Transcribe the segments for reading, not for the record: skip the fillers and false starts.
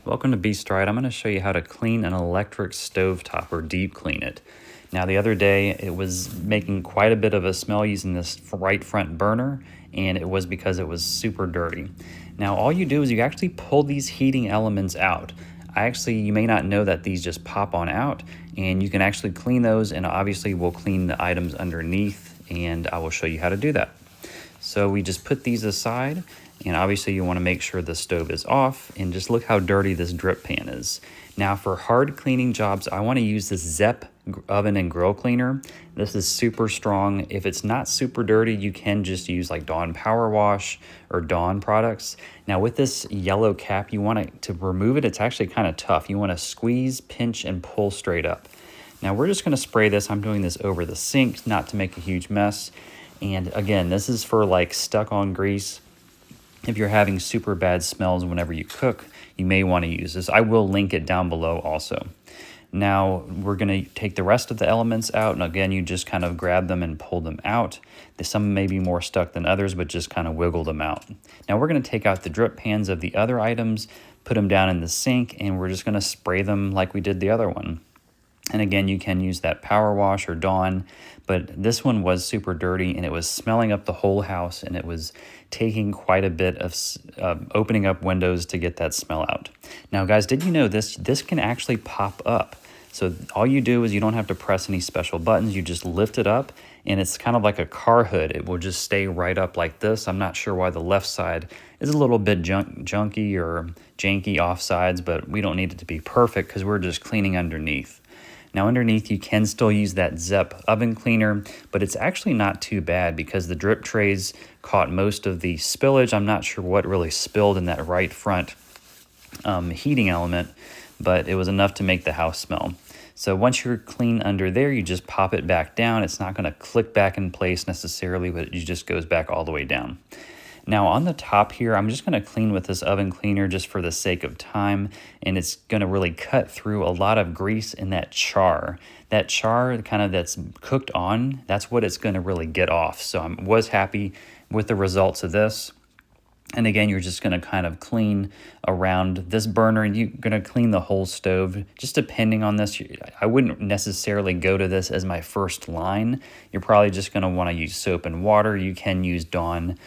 Welcome to Beast Ride. I'm going to show you how to clean an electric stovetop or deep clean it. Now the other day it was making quite a bit of a smell using this right front burner, and it was because it was super dirty. Now all you do is you actually pull these heating elements out. You may not know that these just pop on out, and you can actually clean those, and obviously we'll clean the items underneath, and I will show you how to do that. So we just put these aside, and obviously you want to make sure the stove is off, and just look how dirty this drip pan is. Now for hard cleaning jobs, I want to use this Zepp oven and grill cleaner. This is super strong. If it's not super dirty, you can just use like Dawn Power Wash or Dawn products. Now with this yellow cap, you want to remove it. It's actually kind of tough. You want to squeeze, pinch, and pull straight up. Now we're just going to spray this. I'm doing this over the sink, not to make a huge mess. And again, this is for like stuck on grease. If you're having super bad smells whenever you cook, you may want to use this. I will link it down below also. Now we're going to take the rest of the elements out, and again, you just kind of grab them and pull them out. Some may be more stuck than others, but just kind of wiggle them out. Now we're going to take out the drip pans of the other items, put them down in the sink, and we're just going to spray them like we did the other one. And again, you can use that Power Wash or Dawn, but this one was super dirty and it was smelling up the whole house, and it was taking quite a bit of opening up windows to get that smell out. Now guys, did you know this can actually pop up? So all you do is you don't have to press any special buttons. You just lift it up, and it's kind of like a car hood. It will just stay right up like this. I'm not sure why the left side is a little bit junky or janky off sides, but we don't need it to be perfect because we're just cleaning underneath. Now underneath you can still use that Zepp oven cleaner, but it's actually not too bad because the drip trays caught most of the spillage. I'm not sure what really spilled in that right front heating element, but it was enough to make the house smell. So once you're clean under there, you just pop it back down. It's not going to click back in place necessarily, but it just goes back all the way down. Now on the top here, I'm just going to clean with this oven cleaner just for the sake of time, and it's going to really cut through a lot of grease in that char. That char kind of that's cooked on, that's what it's going to really get off. So I was happy with the results of this. And again, you're just going to kind of clean around this burner, and you're going to clean the whole stove. Just depending on this, I wouldn't necessarily go to this as my first line. You're probably just going to want to use soap and water. You can use Dawn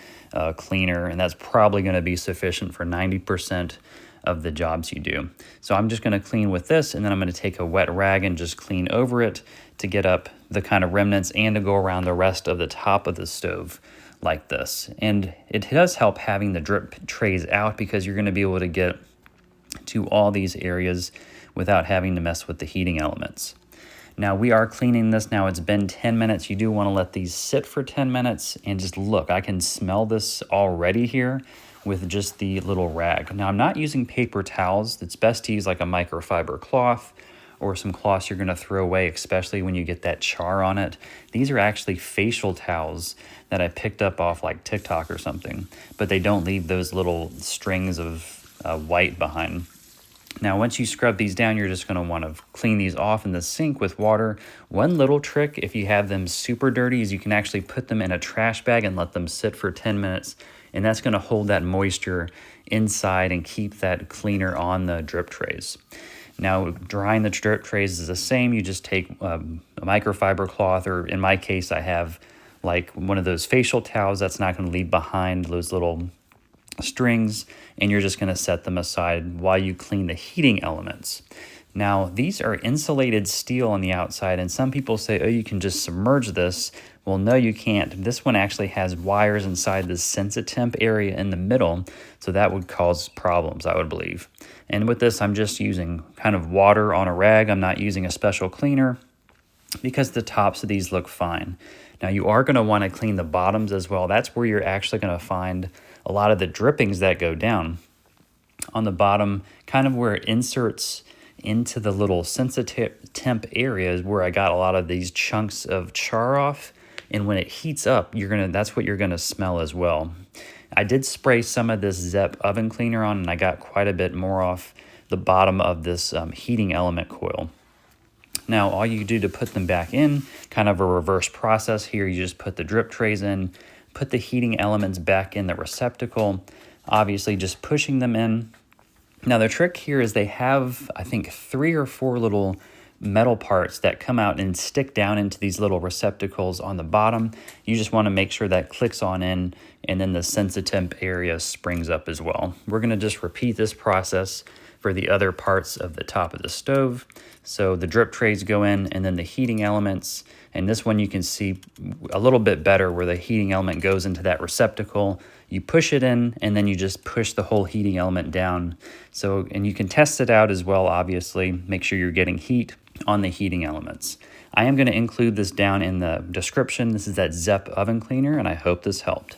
cleaner, and that's probably going to be sufficient for 90% of the jobs you do. So I'm just going to clean with this, and then I'm going to take a wet rag and just clean over it to get up the kind of remnants and to go around the rest of the top of the stove like this. And it does help having the drip trays out because you're going to be able to get to all these areas without having to mess with the heating elements. Now we are cleaning this. Now it's been 10 minutes. You do want to let these sit for 10 minutes and just look. I can smell this already here with just the little rag. Now I'm not using paper towels. It's best to use like a microfiber cloth or some cloths you're going to throw away, especially when you get that char on it. These are actually facial towels that I picked up off like TikTok or something, but they don't leave those little strings of white behind. Now, once you scrub these down, you're just going to want to clean these off in the sink with water. One little trick, if you have them super dirty, is you can actually put them in a trash bag and let them sit for 10 minutes, and that's going to hold that moisture inside and keep that cleaner on the drip trays. Now, drying the drip trays is the same. You just take a microfiber cloth, or in my case, I have like one of those facial towels that's not going to leave behind those little strings, and you're just going to set them aside while you clean the heating elements. Now, these are insulated steel on the outside, and some people say, oh, you can just submerge this. Well, no, you can't. This one actually has wires inside the Sensi Temp area in the middle, so that would cause problems, I would believe. And with this, I'm just using kind of water on a rag. I'm not using a special cleaner because the tops of these look fine. Now, you are going to want to clean the bottoms as well. That's where you're actually going to find a lot of the drippings that go down. On the bottom, kind of where it inserts into the little Sensi Temp areas where I got a lot of these chunks of char off, and when it heats up, that's what you're gonna smell as well. I did spray some of this Zepp oven cleaner on, and I got quite a bit more off the bottom of this heating element coil. Now, all you do to put them back in, kind of a reverse process here, you just put the drip trays in, put the heating elements back in the receptacle, obviously just pushing them in, Now the trick here is they have, I think, 3 or 4 little metal parts that come out and stick down into these little receptacles on the bottom. You just want to make sure that clicks on in, and then the Sensi Temp area springs up as well. We're going to just repeat this process for the other parts of the top of the stove. So the drip trays go in, and then the heating elements. And this one you can see a little bit better where the heating element goes into that receptacle. You push it in, and then you just push the whole heating element down. So, and you can test it out as well, obviously. Make sure you're getting heat on the heating elements. I am going to include this down in the description. This is that Zepp oven cleaner, and I hope this helped.